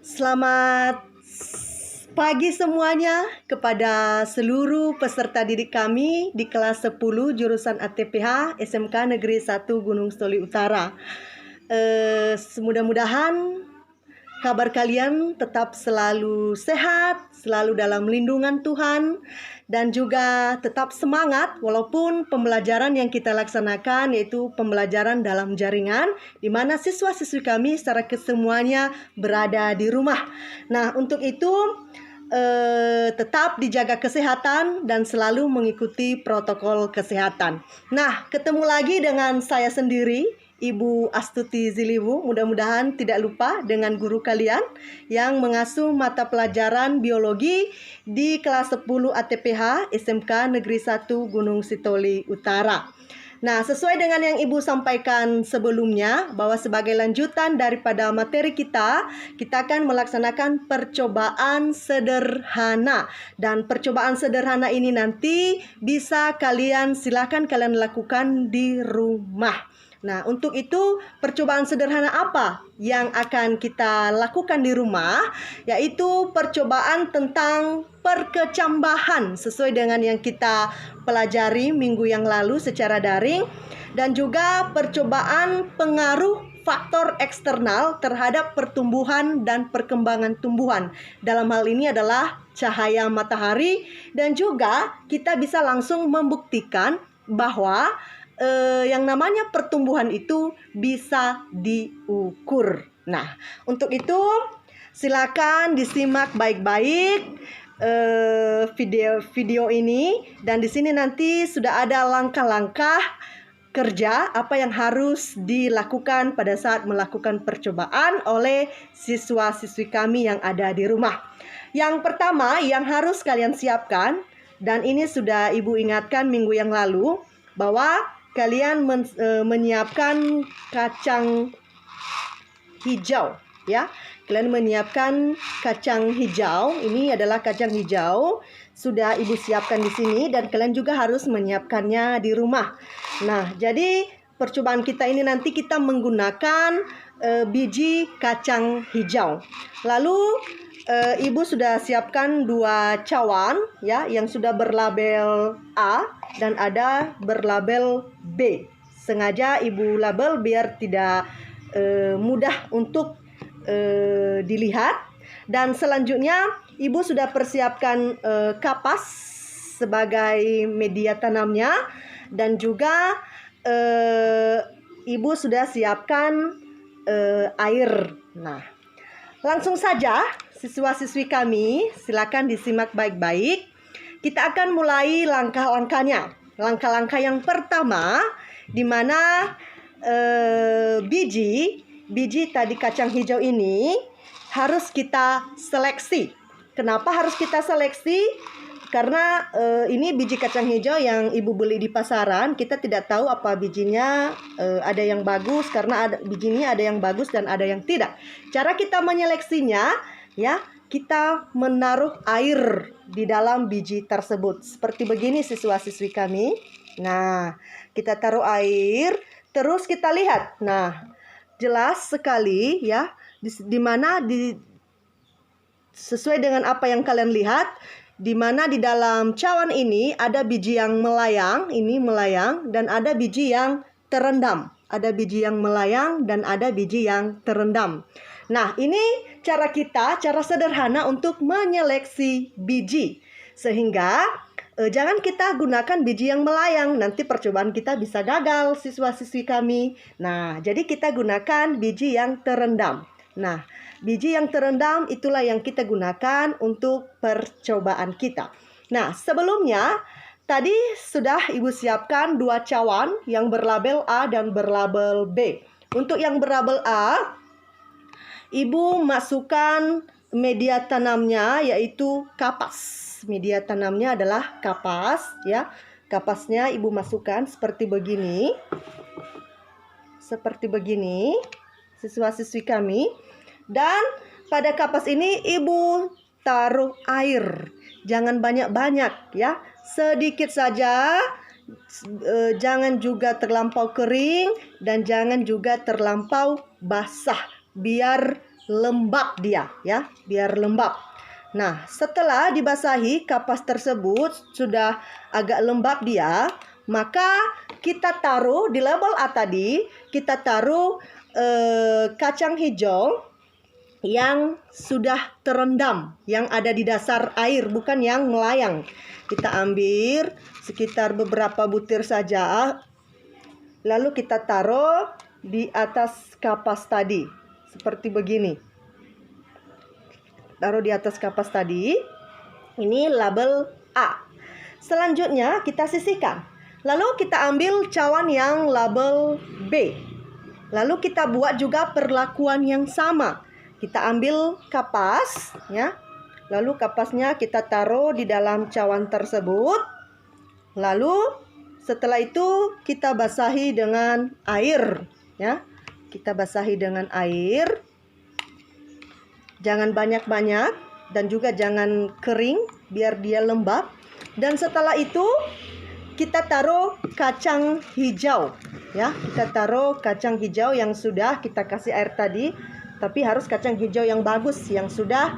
Selamat pagi semuanya kepada seluruh peserta didik kami di kelas 10 jurusan ATPH SMK Negeri 1 Gunung Sitoli Utara. Mudah-mudahan kabar kalian tetap selalu sehat, selalu dalam lindungan Tuhan, dan juga tetap semangat walaupun pembelajaran yang kita laksanakan yaitu pembelajaran dalam jaringan, di mana siswa-siswi kami secara kesemuanya berada di rumah. Nah, untuk itu tetap dijaga kesehatan dan selalu mengikuti protokol kesehatan. Nah, ketemu lagi dengan saya sendiri, Ibu Astuti Ziliwu. Mudah-mudahan tidak lupa dengan guru kalian yang mengasuh mata pelajaran biologi di kelas 10 ATPH SMK Negeri 1 Gunung Sitoli Utara. Nah, sesuai dengan yang Ibu sampaikan sebelumnya, bahwa sebagai lanjutan daripada materi kita akan melaksanakan percobaan sederhana. Dan percobaan sederhana ini nanti silakan kalian lakukan di rumah. Nah, untuk itu percobaan sederhana apa yang akan kita lakukan di rumah? Yaitu percobaan tentang perkecambahan sesuai dengan yang kita pelajari minggu yang lalu secara daring, dan juga percobaan pengaruh faktor eksternal terhadap pertumbuhan dan perkembangan tumbuhan. Dalam hal ini adalah cahaya matahari, dan juga kita bisa langsung membuktikan bahwa yang namanya pertumbuhan itu bisa diukur. Nah, untuk itu silakan disimak baik-baik video ini, dan di sini nanti sudah ada langkah-langkah kerja apa yang harus dilakukan pada saat melakukan percobaan oleh siswa-siswi kami yang ada di rumah. Yang pertama yang harus kalian siapkan, dan ini sudah Ibu ingatkan minggu yang lalu, bahwa kalian menyiapkan kacang hijau, ya. Kalian menyiapkan kacang hijau. Ini adalah kacang hijau, sudah Ibu siapkan di sini, dan kalian juga harus menyiapkannya di rumah. Nah, jadi percobaan kita ini nanti kita menggunakan biji kacang hijau. Lalu Ibu sudah siapkan 2 cawan, ya, yang sudah berlabel A dan ada berlabel B. Sengaja Ibu label biar tidak mudah untuk dilihat. Dan selanjutnya Ibu sudah persiapkan kapas sebagai media tanamnya, dan juga Ibu sudah siapkan air. Nah, langsung saja siswa-siswi kami, silakan disimak baik-baik. Kita akan mulai langkah-langkahnya. Langkah-langkah yang pertama, di mana biji tadi kacang hijau ini harus kita seleksi. Kenapa harus kita seleksi? Karena ini biji kacang hijau yang Ibu beli di pasaran. Kita tidak tahu apa bijinya, ada yang bagus, karena bijinya ada yang bagus dan ada yang tidak. Cara kita menyeleksinya, ya, kita menaruh air di dalam biji tersebut. Seperti begini siswa-siswi kami. Nah, kita taruh air, terus kita lihat. Nah, jelas sekali, ya, sesuai dengan apa yang kalian lihat, di mana di dalam cawan ini ada biji yang melayang, ini melayang, dan ada biji yang terendam. Ada biji yang melayang dan ada biji yang terendam. Nah, ini cara sederhana untuk menyeleksi biji. Sehingga jangan kita gunakan biji yang melayang, nanti percobaan kita bisa gagal siswa-siswi kami. Nah, jadi kita gunakan biji yang terendam. Nah, biji yang terendam itulah yang kita gunakan untuk percobaan kita. Nah, sebelumnya tadi sudah Ibu siapkan 2 cawan yang berlabel A dan berlabel B. Untuk yang berlabel A, Ibu masukkan media tanamnya, yaitu kapas. Media tanamnya adalah kapas, ya. Kapasnya Ibu masukkan seperti begini. Seperti begini, siswa-siswi kami. Dan pada kapas ini Ibu taruh air. Jangan banyak-banyak, ya. Sedikit saja. Jangan juga terlampau kering dan jangan juga terlampau basah. Biar lembab dia ya, biar lembab. Nah, setelah dibasahi kapas tersebut sudah agak lembab dia, maka kita taruh di label A tadi, kita taruh kacang hijau yang sudah terendam, yang ada di dasar air, bukan yang melayang. Kita ambil sekitar beberapa butir saja, lalu kita taruh di atas kapas tadi, seperti begini. Taruh di atas kapas tadi. Ini label A. Selanjutnya kita sisihkan. Lalu kita ambil cawan yang label B. Lalu kita buat juga perlakuan yang sama. Kita ambil kapas ya. Lalu kapasnya kita taruh di dalam cawan tersebut. Lalu setelah itu kita basahi dengan air ya. Kita basahi dengan air. Jangan banyak-banyak dan juga jangan kering biar dia lembab. Dan setelah itu kita taruh kacang hijau ya. Kita taruh kacang hijau yang sudah kita kasih air tadi, tapi harus kacang hijau yang bagus, yang sudah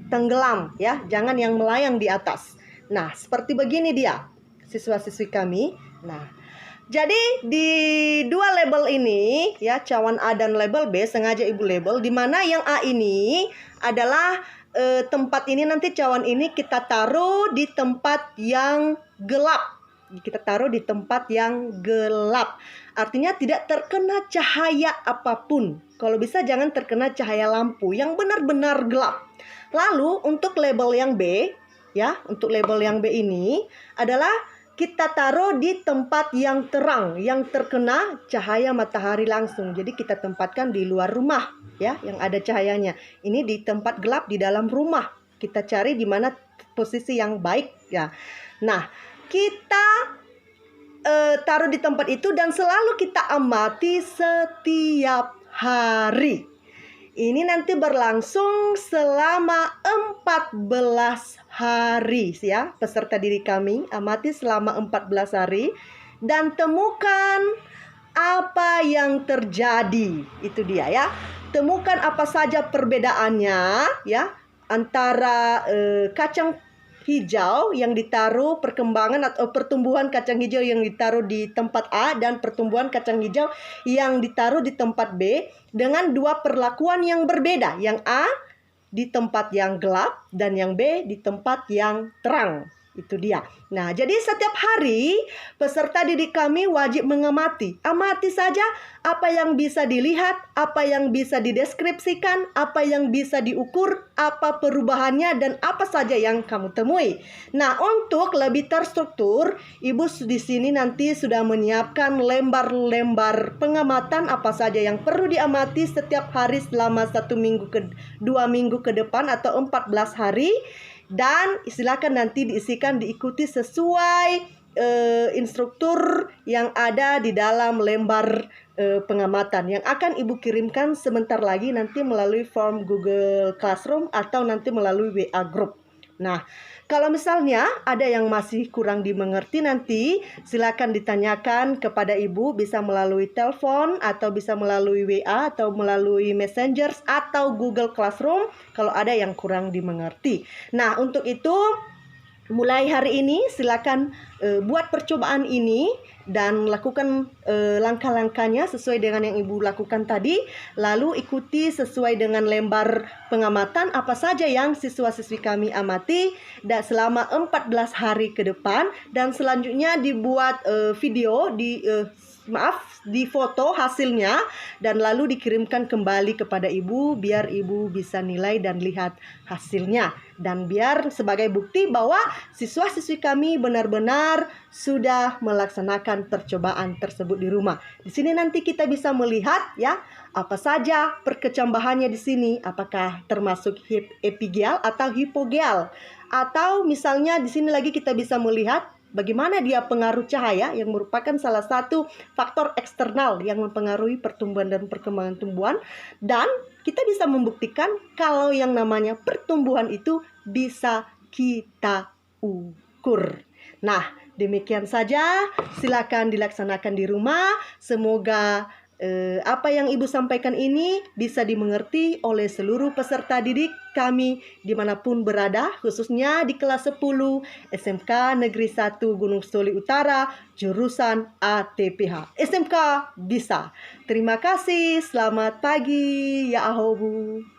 tenggelam ya. Jangan yang melayang di atas. Nah, seperti begini dia siswa-siswi kami. Nah, jadi di dua label ini ya, cawan A dan label B, sengaja ibu label, di mana yang A ini adalah tempat ini, nanti cawan ini kita taruh di tempat yang gelap. Kita taruh di tempat yang gelap. Artinya tidak terkena cahaya apapun. Kalau bisa jangan terkena cahaya lampu yang benar-benar gelap. Lalu untuk label yang B ya, untuk label yang B ini adalah kita taruh di tempat yang terang, yang terkena cahaya matahari langsung. Jadi kita tempatkan di luar rumah ya, yang ada cahayanya. Ini di tempat gelap di dalam rumah. Kita cari di mana posisi yang baik ya. Nah, kita taruh di tempat itu dan selalu kita amati setiap hari. Ini nanti berlangsung selama 14 hari ya. Peserta didik kami amati selama 14 hari dan temukan apa yang terjadi. Itu dia ya. Temukan apa saja perbedaannya ya antara kacang hijau yang ditaruh, perkembangan atau pertumbuhan kacang hijau yang ditaruh di tempat A dan pertumbuhan kacang hijau yang ditaruh di tempat B dengan dua perlakuan yang berbeda. Yang A di tempat yang gelap dan yang B di tempat yang terang. Itu dia. Nah, jadi setiap hari peserta didik kami wajib mengamati. Amati saja apa yang bisa dilihat, apa yang bisa dideskripsikan, apa yang bisa diukur, apa perubahannya, dan apa saja yang kamu temui. Nah, untuk lebih terstruktur, Ibu di sini nanti sudah menyiapkan lembar-lembar pengamatan apa saja yang perlu diamati setiap hari selama 1 minggu ke 2 minggu ke depan atau 14 hari. Dan silakan nanti diisikan, diikuti sesuai instruktur yang ada di dalam lembar pengamatan yang akan Ibu kirimkan sebentar lagi nanti melalui form Google Classroom atau nanti melalui WA Group. Nah, kalau misalnya ada yang masih kurang dimengerti nanti silakan ditanyakan kepada Ibu, bisa melalui telepon atau bisa melalui WA atau melalui Messenger atau Google Classroom kalau ada yang kurang dimengerti. Nah, untuk itu mulai hari ini silakan buat percobaan ini dan lakukan langkah-langkahnya sesuai dengan yang Ibu lakukan tadi. Lalu ikuti sesuai dengan lembar pengamatan apa saja yang siswa-siswi kami amati dan selama 14 hari ke depan. Dan selanjutnya dibuat video di foto hasilnya dan lalu dikirimkan kembali kepada Ibu biar Ibu bisa nilai dan lihat hasilnya. Dan biar sebagai bukti bahwa siswa-siswi kami benar-benar sudah melaksanakan percobaan tersebut di rumah. Di sini nanti kita bisa melihat ya apa saja perkecambahannya di sini, apakah termasuk epigeal atau hipogeal. Atau misalnya di sini lagi kita bisa melihat bagaimana dia pengaruh cahaya yang merupakan salah satu faktor eksternal yang mempengaruhi pertumbuhan dan perkembangan tumbuhan. Dan kita bisa membuktikan kalau yang namanya pertumbuhan itu bisa kita ukur. Nah, demikian saja. Silakan dilaksanakan di rumah. Semoga Apa yang Ibu sampaikan ini bisa dimengerti oleh seluruh peserta didik kami dimanapun berada, khususnya di kelas 10 SMK Negeri 1 Gunung Soli Utara, jurusan ATPH. SMK bisa. Terima kasih, selamat pagi, ya ahobu.